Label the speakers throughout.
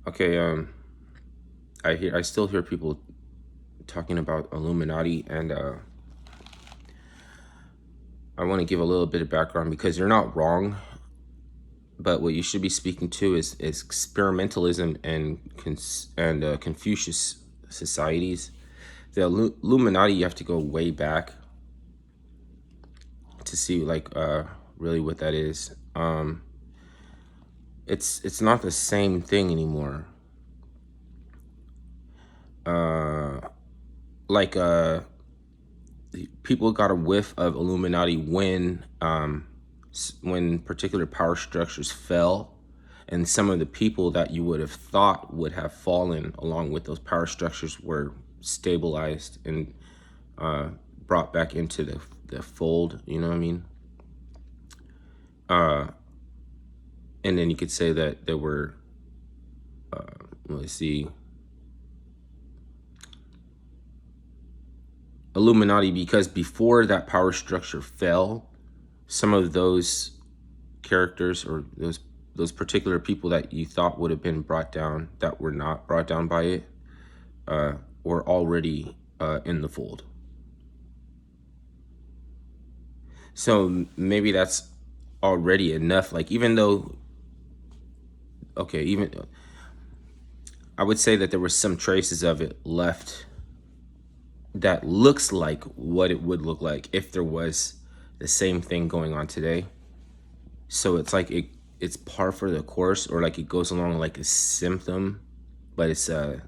Speaker 1: Okay, I still hear people talking about Illuminati, and I want to give a little bit of background because you're not wrong, but what you should be speaking to is experimentalism and Confucius societies. The Illuminati, you have to go way back to see really what that is. It's not the same thing anymore. Uh, like People got a whiff of Illuminati when particular power structures fell, and some of the people that you would have thought would have fallen along with those power structures were stabilized and brought back into the fold. You know what I mean? And then you could say that there were, let's see, Illuminati, because before that power structure fell, some of those characters or those particular people that you thought would have been brought down that were not brought down by it were already in the fold. So maybe that's already enough. Like, even though, okay, even I would say that there were some traces of it left that looks like what it would look like if there was the same thing going on today. So it's like it's par for the course, or like it goes along like a symptom, but it's the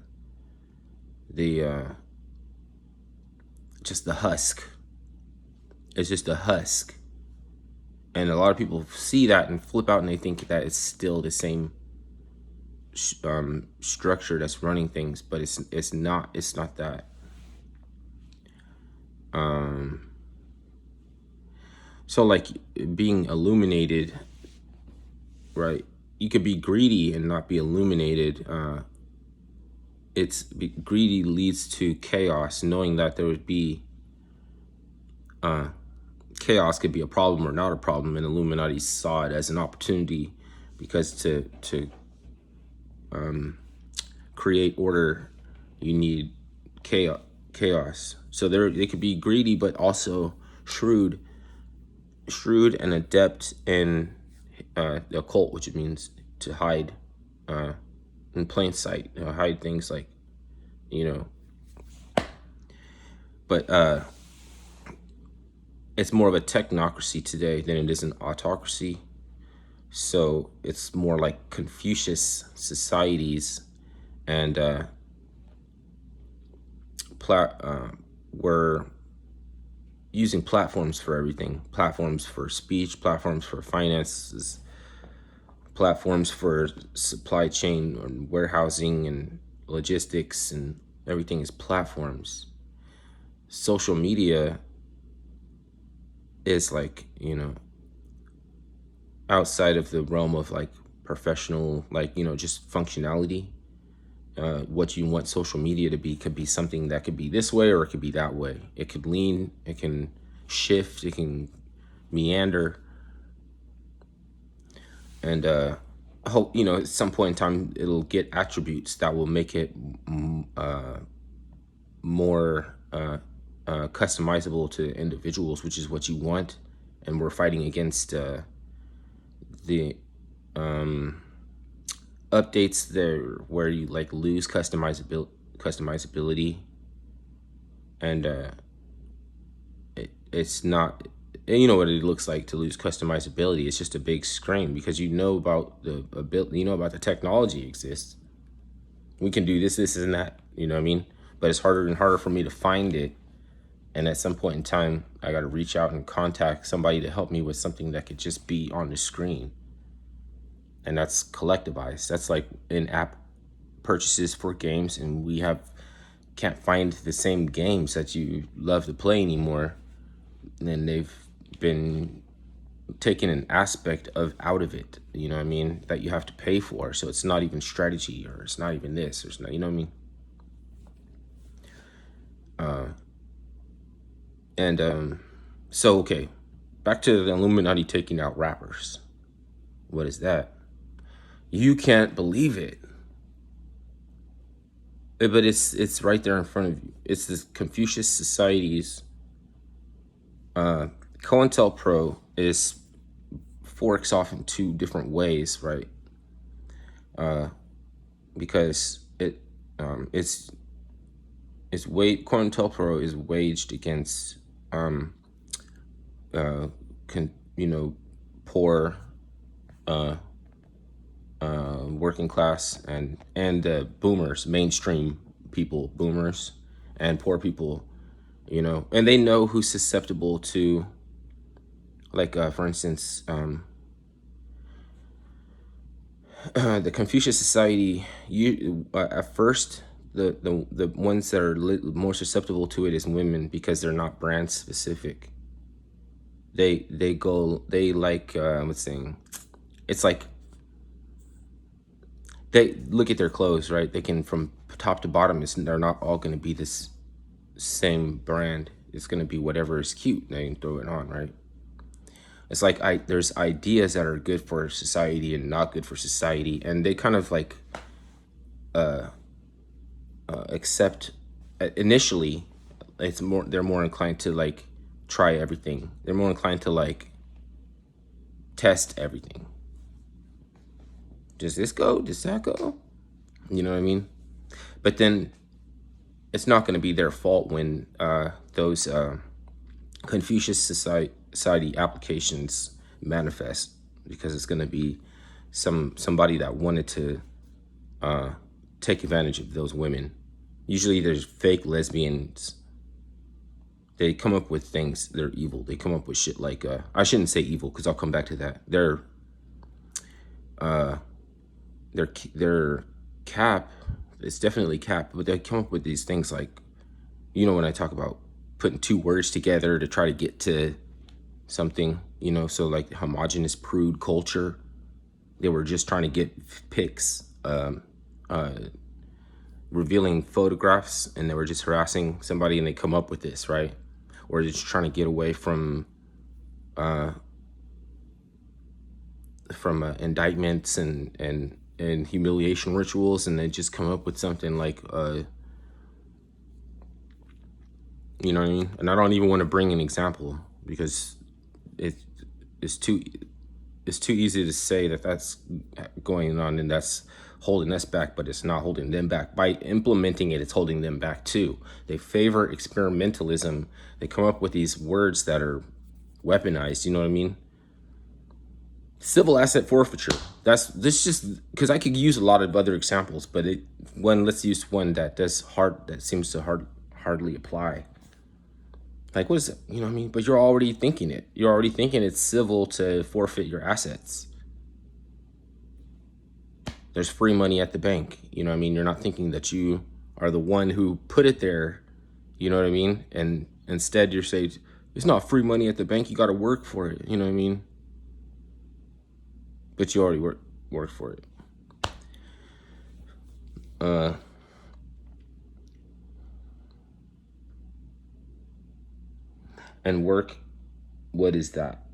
Speaker 1: just the husk. It's just a husk, and a lot of people see that and flip out, and they think that it's still the same structure that's running things, but it's not. It's not that. So like being illuminated, right? You could be greedy and not be illuminated. Greedy leads to chaos, knowing that there would be chaos could be a problem or not a problem, and Illuminati saw it as an opportunity because to create order, you need chaos. So they could be greedy, but also shrewd and adept in the occult, which means to hide in plain sight, hide things like, but it's more of a technocracy today than it is an autocracy. So it's more like Confucius societies, and we're using platforms for everything. Platforms for speech, platforms for finances, platforms for supply chain and warehousing and logistics, and everything is platforms. Social media is like, outside of the realm of like professional, like, just functionality. What you want social media to be could be something that could be this way or it could be that way. It could lean, it can shift, it can meander. And I hope, at some point in time, it'll get attributes that will make it more customizable to individuals, which is what you want. And we're fighting against the updates there where you like lose customizability, and it's not, and you know what it looks like to lose customizability. It's just a big screen because about the ability, about the technology exists. We can do this and that, you know what I mean? But it's harder and harder for me to find it. And at some point in time, I got to reach out and contact somebody to help me with something that could just be on the screen. And that's collectivized. That's like in-app purchases for games, and we can't find the same games that you love to play anymore. And they've been taking an aspect out of it, you know what I mean, that you have to pay for. So it's not even strategy, or it's not even this, or it's not, you know what I mean? So okay, back to the Illuminati taking out rappers. What is that? You can't believe it. But it's right there in front of you. It's the Confucius Society's COINTELPRO is forks off in two different ways, right? Because COINTELPRO is waged against you know, poor working class and boomers, mainstream people, boomers and poor people, you know, and they know who's susceptible to, like, for instance, the Confucius Society. At first, the ones that are more susceptible to it is women, because they're not brand specific. They like what's saying, it's like they look at their clothes, right? They can, from top to bottom, they're not all going to be this same brand. It's going to be whatever is cute, they can throw it on, right? It's like there's ideas that are good for society and not good for society, and they kind of like accept initially. They're more inclined to like try everything. They're more inclined to like test everything. Does this go? Does that go? You know what I mean? But then it's not going to be their fault when those Confucius Society applications manifest, because it's going to be somebody that wanted to take advantage of those women. Usually there's fake lesbians. They come up with things. They're evil. They come up with shit like I shouldn't say evil, because I'll come back to that. They're cap. It's definitely cap, but they come up with these things like, you know, when I talk about putting two words together to try to get to something, you know, so like homogenous prude culture. They were just trying to get pics, revealing photographs, and they were just harassing somebody, and they come up with this, right? Or just trying to get away from indictments and humiliation rituals, and they just come up with something like you know what I mean? And I don't even want to bring an example, because it's too easy to say that that's going on and that's holding us back, but it's not holding them back. By implementing it, it's holding them back too. They favor experimentalism. They come up with these words that are weaponized, you know what I mean? Civil asset forfeiture. This just because I could use a lot of other examples, but let's use one that seems to hardly apply. Like, what is it? You know what I mean? But you're already thinking it. You're already thinking it's civil to forfeit your assets. There's free money at the bank. You know what I mean? You're not thinking that you are the one who put it there. You know what I mean? And instead you're saying, it's not free money at the bank. You got to work for it. You know what I mean? But you already worked for it. And work, what is that?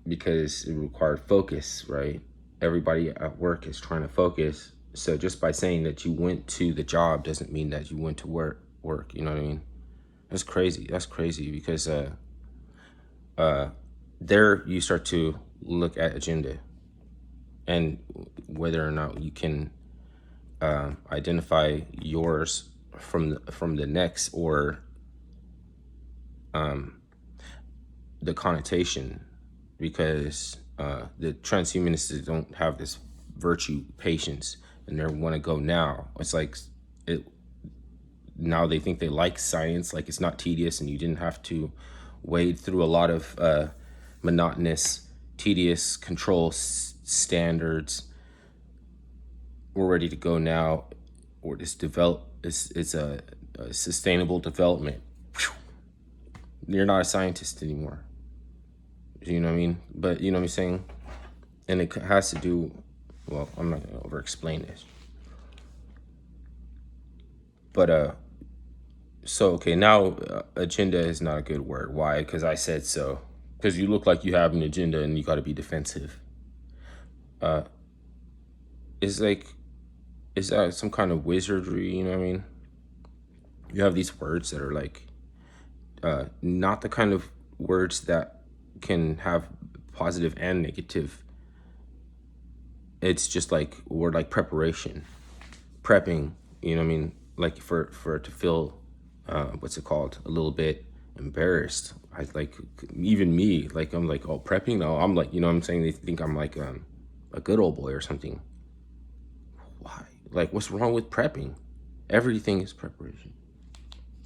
Speaker 1: Because it required focus, right? Everybody at work is trying to focus. So just by saying that you went to the job doesn't mean that you went to work. You know what I mean? That's crazy. That's crazy, because there you start to look at agenda and whether or not you can identify yours from the next, or the connotation, because the transhumanists don't have this virtue, patience, and they want to go now. It's like now they think they like science, like it's not tedious, and you didn't have to wade through a lot of monotonous, tedious control standards. We're ready to go now, or it's a sustainable development. You're not a scientist anymore. You know what I mean? But you know what I'm saying? And it has to do, well, I'm not going to over explain this. But so okay, now agenda is not a good word. Why? Because I said so. Because you look like you have an agenda and you got to be defensive. It's like, is that some kind of wizardry? You know what I mean? You have these words that are like not the kind of words that can have positive and negative. It's just like a word like preparation, prepping. You know what I mean? Like for it to feel what's it called? A little bit embarrassed. I like even me. Like I'm like, oh, prepping. No, I'm like, you know what I'm saying? They think I'm like a good old boy or something. Why? Like, what's wrong with prepping? Everything is preparation.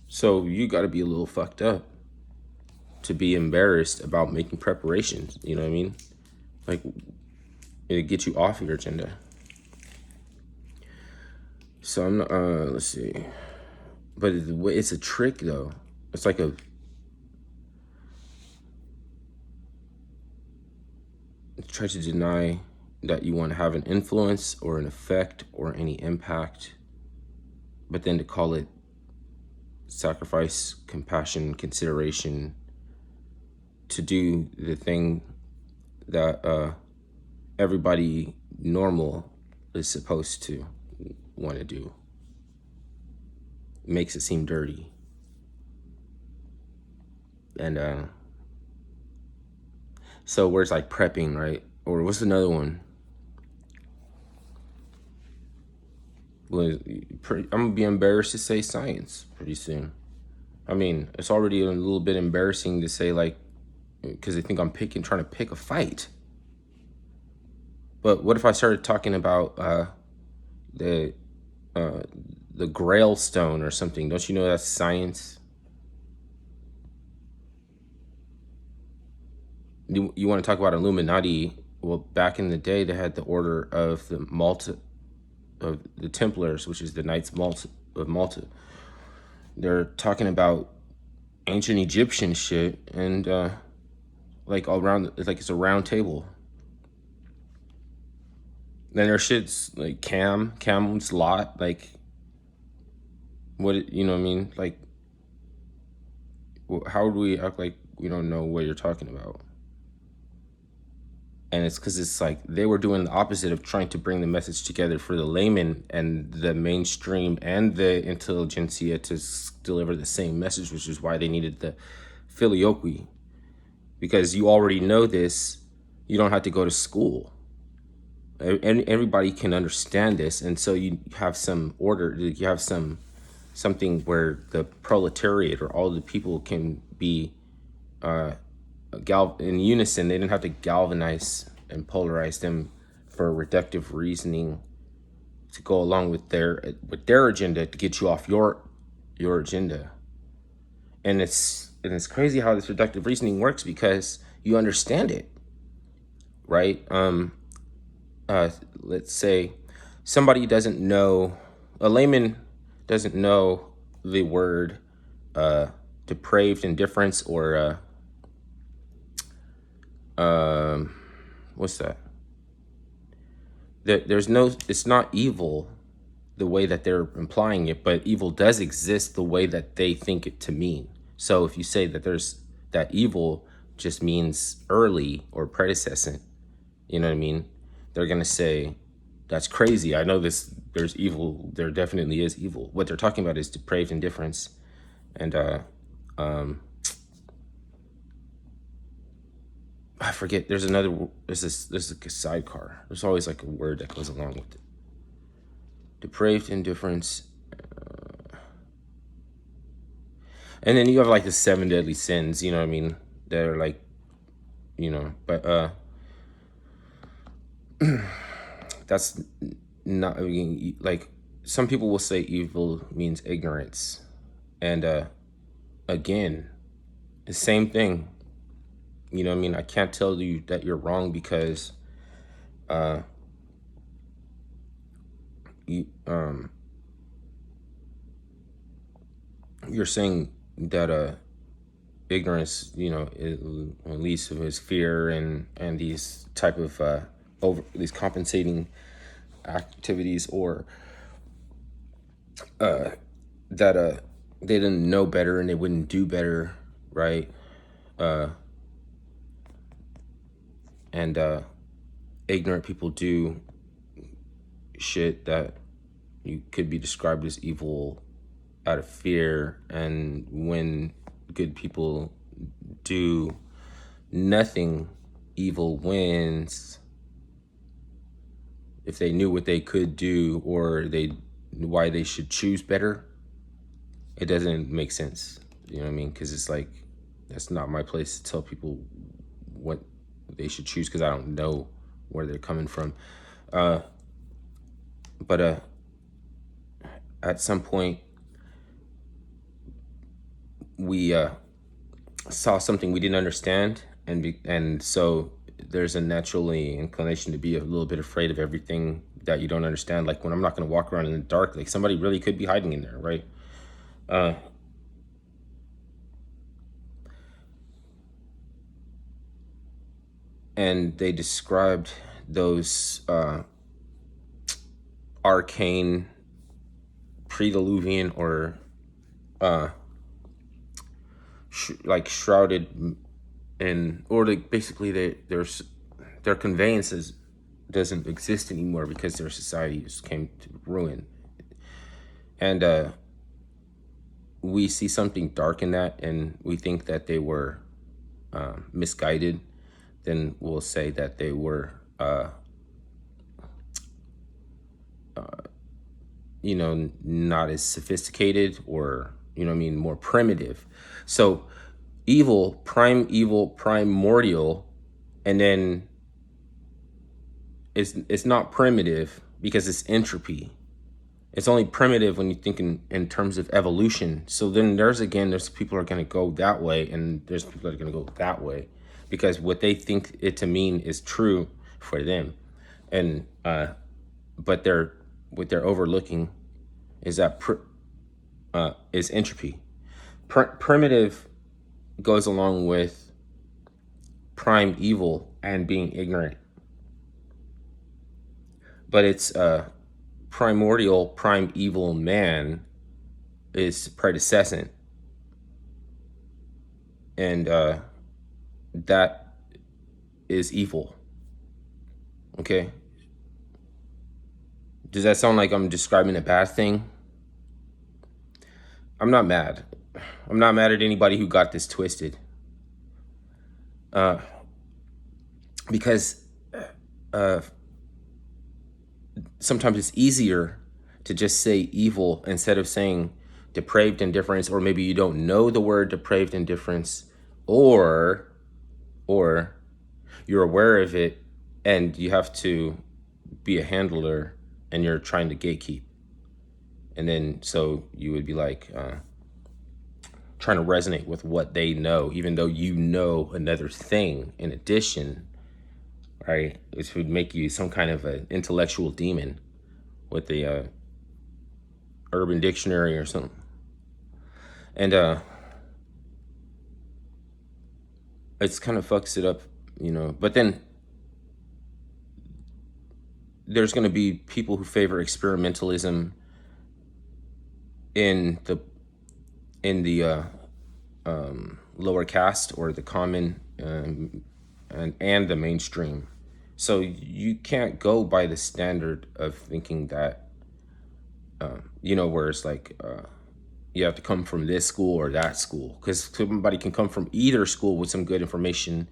Speaker 1: So you got to be a little fucked up to be embarrassed about making preparations. You know what I mean? Like, it gets you off your agenda. So I'm not, let's see. But it's a trick though. It's like try to deny that you want to have an influence or an effect or any impact, but then to call it sacrifice, compassion, consideration, to do the thing that everybody normal is supposed to want to do. Makes it seem dirty. And so words like prepping, right? Or what's another one? I'm gonna be embarrassed to say science pretty soon. I mean, it's already a little bit embarrassing to say, like, because they think I'm trying to pick a fight. But what if I started talking about the the Grail stone or something? Don't you know that's science? You want to talk about Illuminati? Well, back in the day, they had the Order of the Malta, of the Templars, which is the Knights of Malta. They're talking about ancient Egyptian shit, and like all around, it's like it's a round table. Then their shit's like Cam's lot, like what, you know what I mean? Like, how do we act like we don't know what you're talking about? And it's because it's like they were doing the opposite of trying to bring the message together for the layman and the mainstream and the intelligentsia to deliver the same message, which is why they needed the filioque. Because you already know this, you don't have to go to school. And everybody can understand this, and so you have some order. You have something where the proletariat or all the people can be in unison. They didn't have to galvanize and polarize them for reductive reasoning to go along with their agenda to get you off your agenda. And it's crazy how this reductive reasoning works because you understand it, right? Let's say somebody doesn't know, a layman doesn't know the word depraved indifference or what's that? There's no, it's not evil the way that they're implying it, but evil does exist the way that they think it to mean. So if you say that that evil just means early or predecessor, you know what I mean? They're gonna say, that's crazy. I know there's evil. There definitely is evil. What they're talking about is depraved indifference. And I forget, there's a sidecar. There's always like a word that goes along with it. Depraved indifference. And then you have like the 7 deadly sins, you know what I mean? That are like, but that's not, I mean, like some people will say evil means ignorance. And again, the same thing. You know what I mean? I can't tell you that you're wrong because you're saying that ignorance, at least of his fear and these type of over these compensating activities, or that they didn't know better and they wouldn't do better, right? And ignorant people do shit that you could be described as evil out of fear, and when good people do nothing, evil wins. If they knew what they could do, or why they should choose better, it doesn't make sense. You know what I mean? Because it's like, that's not my place to tell people what they should choose, because I don't know where they're coming from. But at some point, we saw something we didn't understand, and so there's a naturally inclination to be a little bit afraid of everything that you don't understand. Like, when I'm not going to walk around in the dark, like somebody really could be hiding in there, right? And they described those arcane, pre-Diluvian, or like shrouded in, or like basically their conveyances doesn't exist anymore because their society just came to ruin. And we see something dark in that, and we think that they were misguided. Then we'll say that they were not as sophisticated, or more primitive. So evil, primordial, and then it's not primitive because it's entropy. It's only primitive when you think in terms of evolution. So then there's people are going to go that way, and there's people that are going to go that way, because what they think it to mean is true for them. And but what they're overlooking is that is entropy. Primitive goes along with prime evil and being ignorant, but it's primordial, prime evil man is predecessant, and that is evil. Okay, does that sound like I'm describing a bad thing? I'm not mad. I'm not mad at anybody who got this twisted. Because sometimes it's easier to just say evil instead of saying depraved indifference, or maybe you don't know the word depraved indifference, or you're aware of it and you have to be a handler and you're trying to gatekeep. And then so you would be like trying to resonate with what they know, even though you know another thing in addition, right? Which would make you some kind of an intellectual demon with the Urban Dictionary or something. And it's kind of fucks it up, But then there's going to be people who favor experimentalism in the lower caste, or the common, and the mainstream. So you can't go by the standard of thinking that where it's like you have to come from this school or that school, because somebody can come from either school with some good information,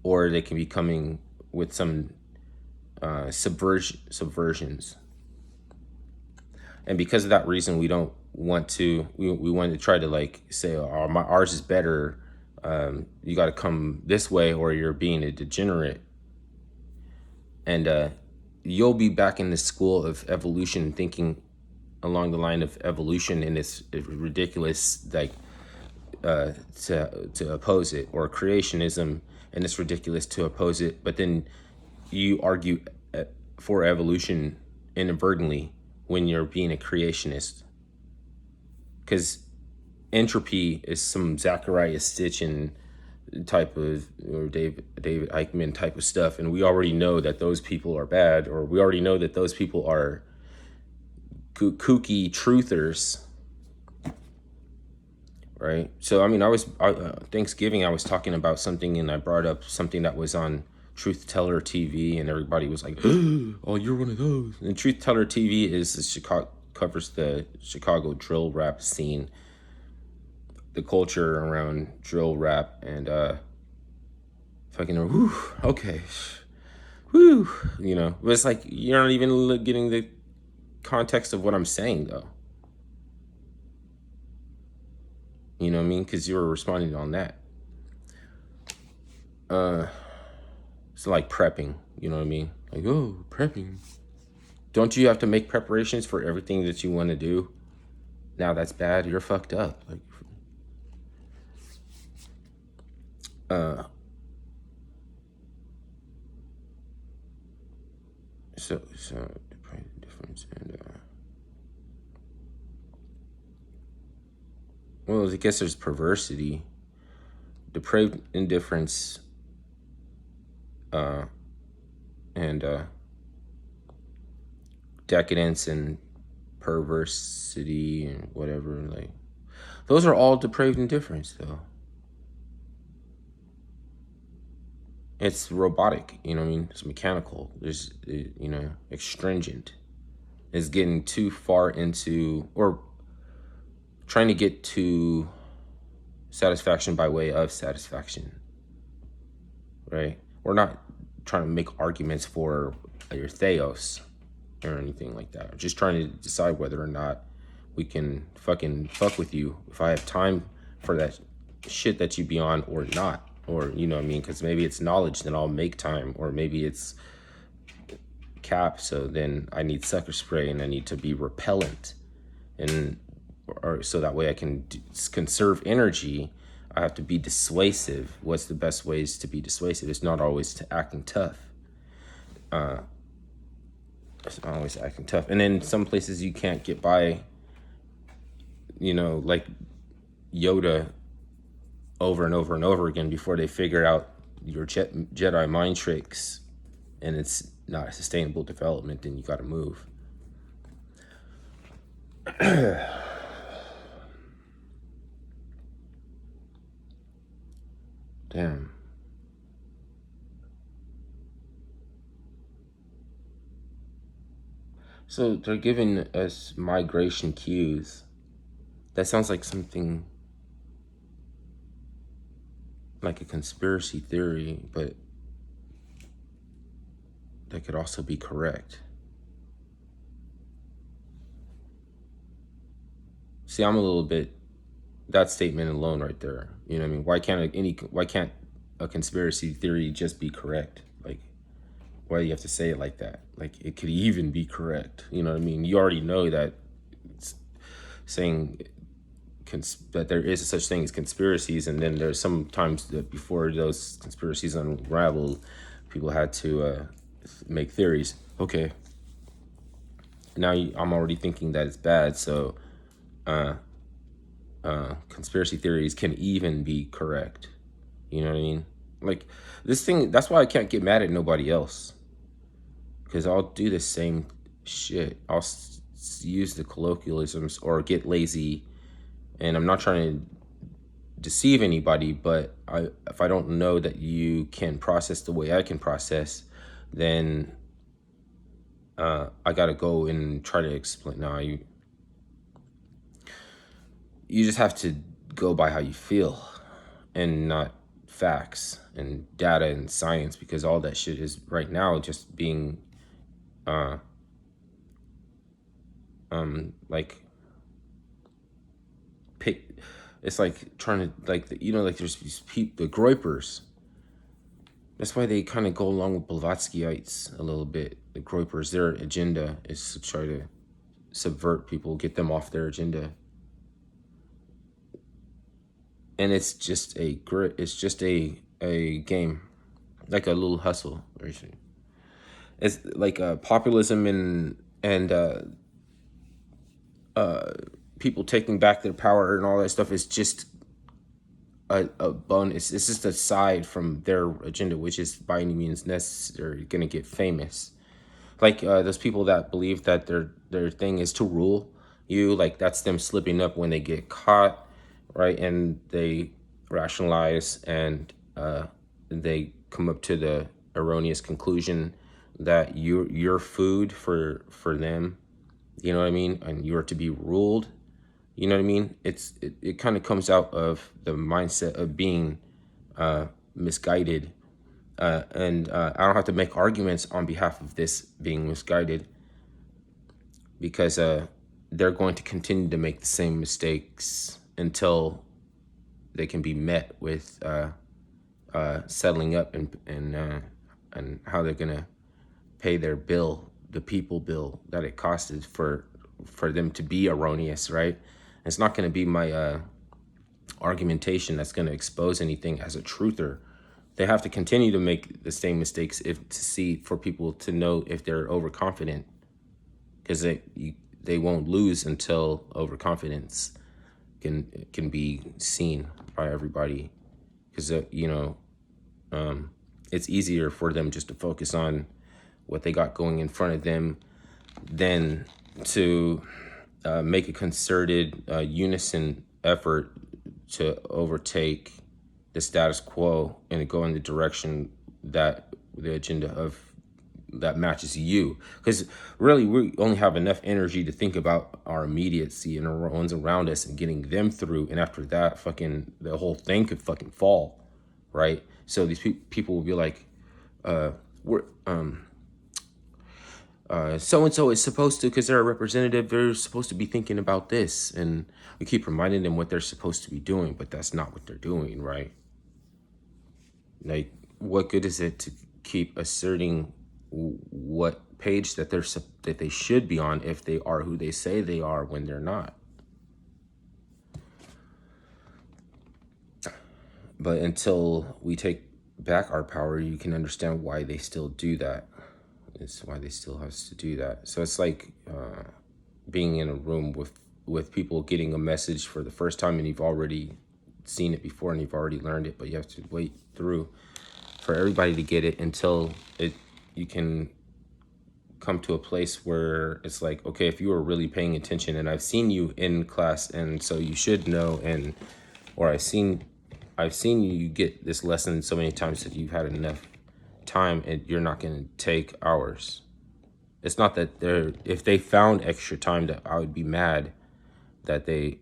Speaker 1: or they can be coming with some subversions. And because of that reason, we don't want to, we want to try to like say, ours is better, you got to come this way or you're being a degenerate. And you'll be back in the school of evolution, thinking along the line of evolution, and it's ridiculous, like to oppose it, or creationism, and it's ridiculous to oppose it. But then you argue for evolution inadvertently when you're being a creationist, because entropy is some Zachariah Sitchin type of, or David Eichmann type of stuff, and we already know that those people are bad, or we already know that those people are kooky truthers, right? So I mean, Thanksgiving I was talking about something, and I brought up something that was on Truth Teller TV, and everybody was like, "Oh, you're one of those." And Truth Teller TV is the covers the Chicago drill rap scene, the culture around drill rap, and fucking whew, okay, whew, But it's like you're not even getting the context of what I'm saying, though. You know what I mean? Because you were responding on that. It's like prepping. You know what I mean? Like, oh, prepping. Don't you have to make preparations for everything that you want to do? Now that's bad. You're fucked up. Like, so the difference and well, I guess there's perversity, depraved indifference, and decadence and perversity and whatever. Like, those are all depraved indifference, though. It's robotic, you know what I mean? It's mechanical. There's, extringent. It's getting too far into, or trying to get to satisfaction by way of satisfaction, right? We're not trying to make arguments for your theos or anything like that. We're just trying to decide whether or not we can fucking fuck with you if I have time for that shit that you be on or not. Or, you know what I mean? Because maybe it's knowledge, then I'll make time. Or maybe it's cap, so then I need sucker spray and I need to be repellent. Or so that way I can conserve energy. I have to be dissuasive. What's the best ways to be dissuasive? It's not always to acting tough. It's not always acting tough. And then some places you can't get by, like Yoda over and over and over again before they figure out your Jedi mind tricks and it's not a sustainable development, then you got to move. Damn. So they're giving us migration cues. That sounds like something like a conspiracy theory, but that could also be correct. See, I'm a little bit, that statement alone right there. You know what I mean? Why can't a conspiracy theory just be correct? Like, why do you have to say it like that? Like, it could even be correct. You know what I mean? You already know that it's saying that there is such thing as conspiracies, and then there's sometimes that before those conspiracies unravel, people had to make theories. Okay, now I'm already thinking that it's bad, so conspiracy theories can even be correct. You know what I mean? Like, this thing, that's why I can't get mad at nobody else, because I'll do the same shit. I'll use the colloquialisms or get lazy. And I'm not trying to deceive anybody, but if I don't know that you can process the way I can process, then I gotta go and try to explain. No, you just have to go by how you feel, and not facts and data and science, because all that shit is right now just being, like. It's like trying to, like, like there's these people, the Groypers. That's why they kind of go along with Blavatskyites a little bit. The Groypers, their agenda is to try to subvert people, get them off their agenda. And it's just a game, like a little hustle. It's like populism and people taking back their power and all that stuff is just a bonus. It's just a side from their agenda, which is by any means necessary, gonna get famous. Like those people that believe that their thing is to rule you, like that's them slipping up when they get caught, right? And they rationalize and they come up to the erroneous conclusion that you're food for them. you know what I mean, and you are to be ruled, you know what I mean, it kind of comes out of the mindset of being misguided. And I don't have to make arguments on behalf of this being misguided, because they're going to continue to make the same mistakes until they can be met with settling up, and how they're gonna pay their bill, the people bill that it costed for them to be erroneous, right? It's not going to be my argumentation that's going to expose anything as a truther. They have to continue to make the same mistakes if to see for people to know if they're overconfident, because they won't lose until overconfidence can be seen by everybody, because it's easier for them just to focus on what they got going in front of them than to make a concerted unison effort to overtake the status quo and go in the direction that the agenda of that matches you. Because really, we only have enough energy to think about our immediacy and the ones around us and getting them through, and after that, fucking the whole thing could fucking fall, right? So these people will be like, we're so and so is supposed to, because they're a representative, they're supposed to be thinking about this, and we keep reminding them what they're supposed to be doing, but that's not what they're doing, right? Like, what good is it to keep asserting what page that they should be on if they are who they say they are when they're not? But until we take back our power, you can understand why they still do that. It's why they still have to do that. So it's like being in a room with people getting a message for the first time, and you've already seen it before and you've already learned it, but you have to wait through for everybody to get it until you can come to a place where it's like, okay, if you were really paying attention, and I've seen you in class, and so you should know, or I've seen you get this lesson so many times that you've had enough time, and you're not going to take hours. It's not that if they found extra time, that I would be mad that they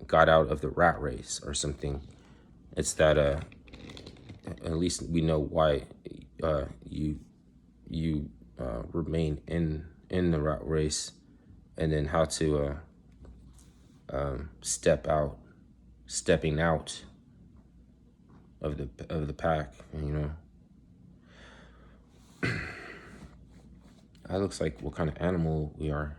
Speaker 1: got out of the rat race or something. It's that at least we know why you remain in the rat race, and then how to stepping out of the pack, That looks like what kind of animal we are,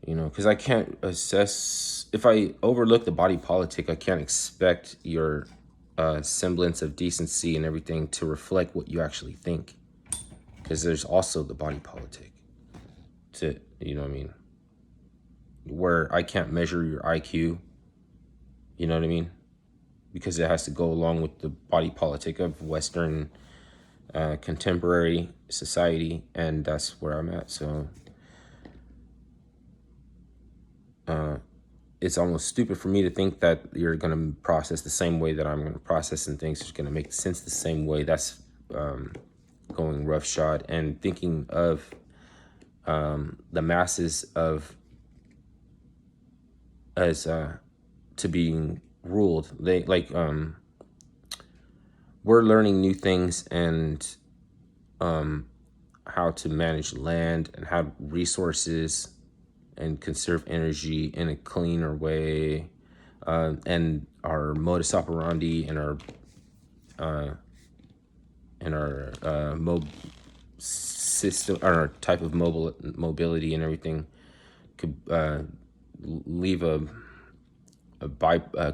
Speaker 1: because I can't assess, if I overlook the body politic, I can't expect your semblance of decency and everything to reflect what you actually think, because there's also the body politic to, where I can't measure your IQ, you know what I mean? Because it has to go along with the body politic of Western contemporary society, and that's where I'm at. So it's almost stupid for me to think that you're going to process the same way that I'm going to process, and things are going to make sense the same way. That's going roughshod, and thinking of the masses as to being ruled. They we're learning new things, and how to manage land and have resources and conserve energy in a cleaner way, and our modus operandi and our system, our type of mobility and everything could leave a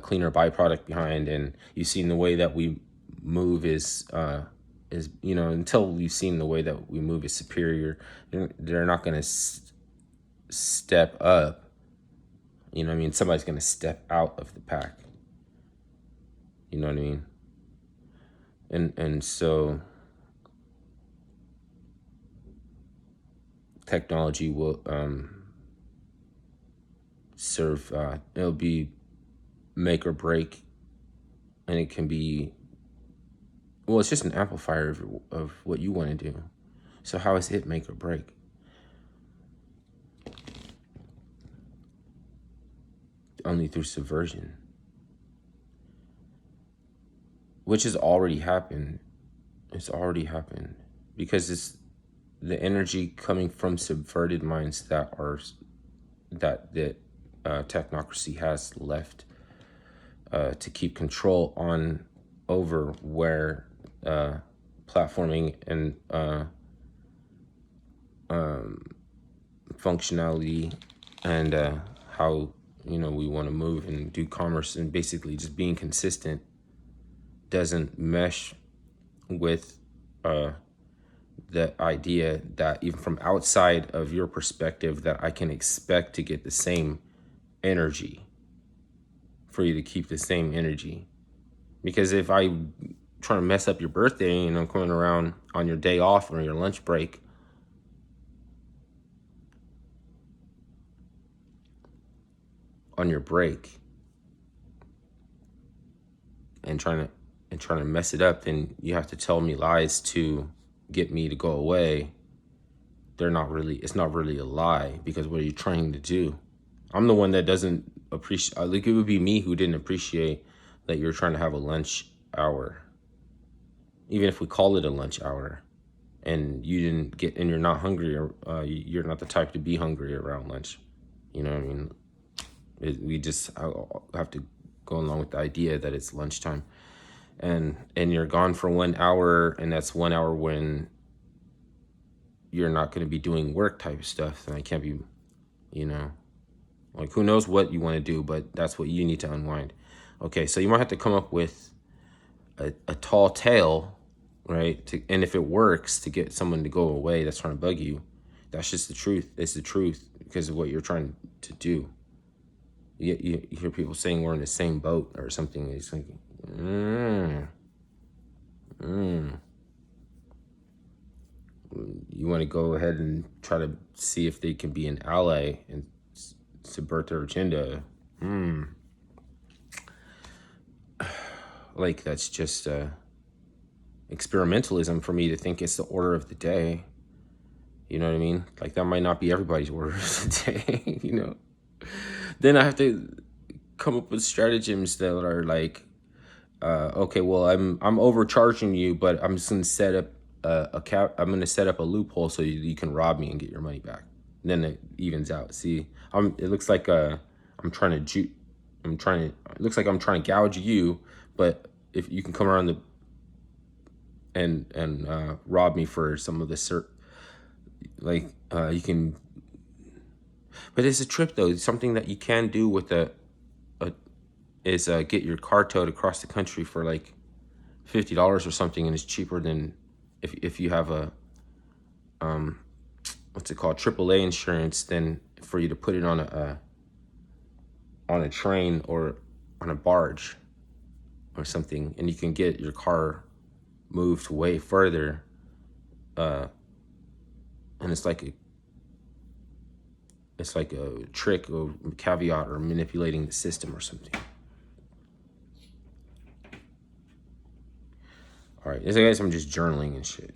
Speaker 1: cleaner byproduct behind. And you've seen the way that we move is until you've seen the way that we move is superior, they're not going to step up. Somebody's going to step out of the pack. You know what I mean? And so technology will serve, it'll be make or break, and it can be, well, it's just an amplifier of what you want to do. So how is it make or break? only through subversion, which has already happened. It's already happened because it's the energy coming from subverted minds that the technocracy has left to keep control on over where platforming and functionality and how we want to move and do commerce, and basically just being consistent doesn't mesh with the idea that even from outside of your perspective that I can expect to get the same energy, for you to keep the same energy. Because if I try to mess up your birthday and I'm coming around on your day off or your lunch break, on your break, and trying to mess it up, then you have to tell me lies to get me to go away. It's not really a lie, because what are you trying to do? I'm the one that doesn't appreciate, like it would be me who didn't appreciate that you're trying to have a lunch hour. Even if we call it a lunch hour and you didn't get, and you're not hungry, or you're not the type to be hungry around lunch. You know what I mean? I have to go along with the idea that it's lunchtime, and you're gone for 1 hour, and that's 1 hour when you're not going to be doing work type stuff, and I can't be, like, who knows what you want to do, but that's what you need to unwind. Okay, so you might have to come up with a tall tale, right? And if it works to get someone to go away that's trying to bug you, that's just the truth. It's the truth because of what you're trying to do. You hear people saying we're in the same boat or something. It's like, you want to go ahead and try to see if they can be an ally and subvert their agenda. Like, that's just experimentalism for me to think it's the order of the day. You know what I mean? Like, that might not be everybody's order of the day, Then I have to come up with stratagems that are like, okay, well, I'm overcharging you, but I'm just gonna set up I'm gonna set up a loophole so you can rob me and get your money back. And then it evens out. See, it looks like it looks like I'm trying to gouge you, but if you can come around and rob me for some of the you can. But it's a trip though. It's something that you can do with get your car towed across the country for like $50 or something, and it's cheaper than if you have a what's it called, AAA insurance, than for you to put it on a train or on a barge or something, and you can get your car moved way further, and it's like a trick or caveat or manipulating the system or something. All right, guys, I'm just journaling and shit.